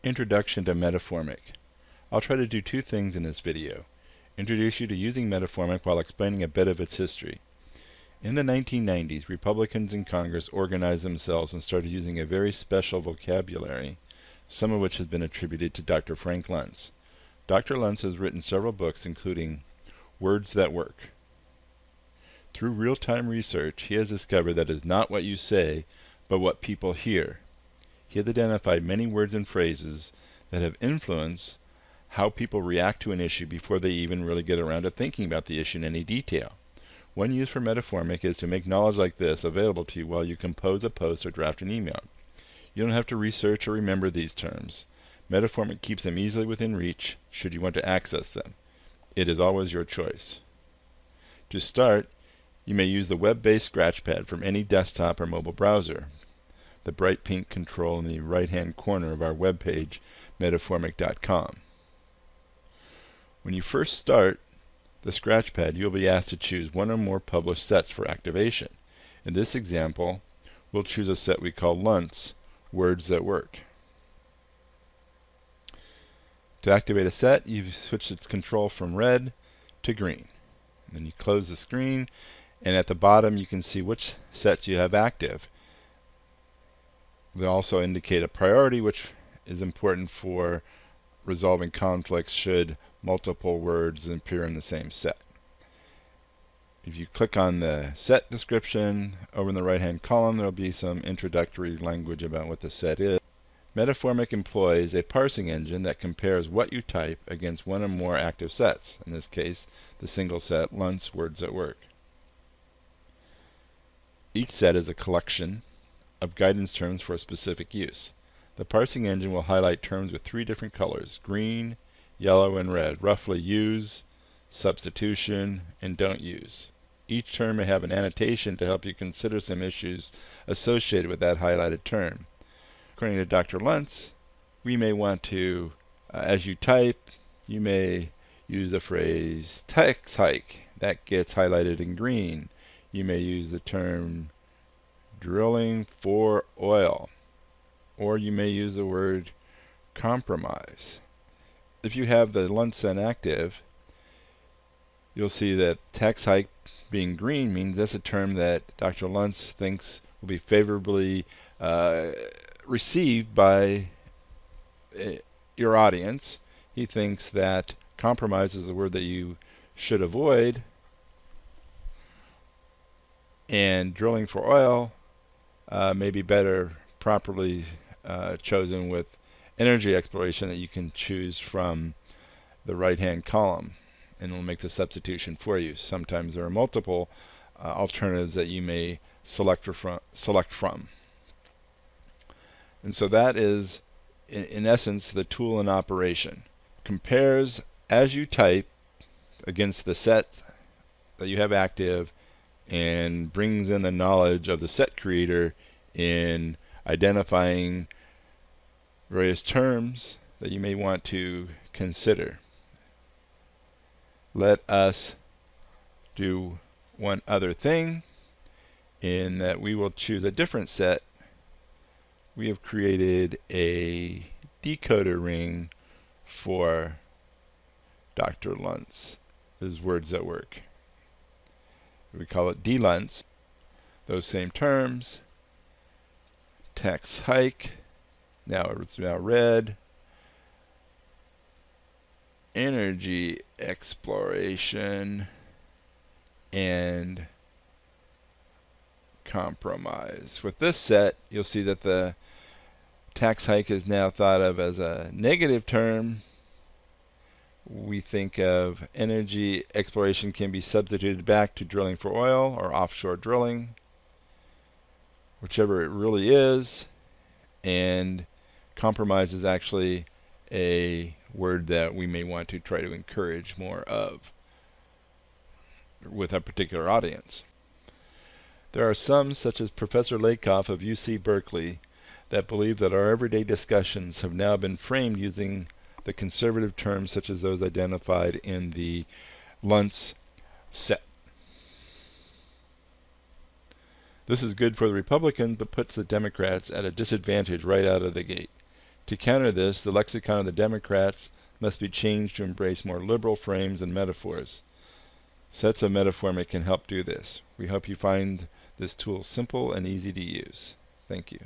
Introduction to Metaphormic. I'll try to do two things in this video. Introduce you to using Metaphormic while explaining a bit of its history. In the 1990s, Republicans in Congress organized themselves and started using a very special vocabulary, some of which has been attributed to Dr. Frank Luntz. Dr. Luntz has written several books, including Words That Work. Through real-time research, he has discovered that it is not what you say, but what people hear. He has identified many words and phrases that have influenced how people react to an issue before they even really get around to thinking about the issue in any detail. One use for Metaphormic is to make knowledge like this available to you while you compose a post or draft an email. You don't have to research or remember these terms. Metaphormic keeps them easily within reach should you want to access them. It is always your choice. To start, you may use the web-based Scratchpad from any desktop or mobile browser. The bright pink control in the right-hand corner of our web page, Metaphormic.com. When you first start the Scratchpad, you'll be asked to choose one or more published sets for activation. In this example, we'll choose a set we call Luntz, Words That Work. To activate a set, you switch its control from red to green. And then you close the screen, and at the bottom you can see which sets you have active. They also indicate a priority, which is important for resolving conflicts should multiple words appear in the same set. If you click on the set description, over in the right-hand column there will be some introductory language about what the set is. Metaphormic employs a parsing engine that compares what you type against one or more active sets, in this case the single set Luntz Words at Work. Each set is a collection of guidance terms for a specific use. The parsing engine will highlight terms with three different colors: green, yellow, and red, roughly use, substitution, and don't use. Each term may have an annotation to help you consider some issues associated with that highlighted term. According to Dr. Luntz, we may want to, as you type, you may use the phrase tax hike. That gets highlighted in green. You may use the term drilling for oil, or you may use the word compromise. If you have the Luntz active, you'll see that tax hike being green means that's a term that Dr. Luntz thinks will be favorably received by your audience. He thinks that compromise is a word that you should avoid, and drilling for oil may be better properly chosen with energy exploration that you can choose from the right-hand column, and it will make the substitution for you. Sometimes there are multiple alternatives that you may select from. And so that is, in essence, the tool in operation. Compares as you type against the set that you have active, and brings in the knowledge of the set creator in identifying various terms that you may want to consider. Let us do one other thing, in that we will choose a different set. We have created a decoder ring for Dr. Luntz's Words at Work. We call it D-Luntz. Those same terms. Tax hike. Now it's red. Energy exploration and compromise. With this set, you'll see that the tax hike is now thought of as a negative term. We think of energy exploration can be substituted back to drilling for oil or offshore drilling, whichever it really is. And compromise is actually a word that we may want to try to encourage more of with a particular audience. There are some, such as Professor Lakoff of UC Berkeley, that believe that our everyday discussions have now been framed using the conservative terms such as those identified in the Luntz set. This is good for the Republicans, but puts the Democrats at a disadvantage right out of the gate. To counter this, the lexicon of the Democrats must be changed to embrace more liberal frames and metaphors. Sets of Metaphormic can help do this. We hope you find this tool simple and easy to use. Thank you.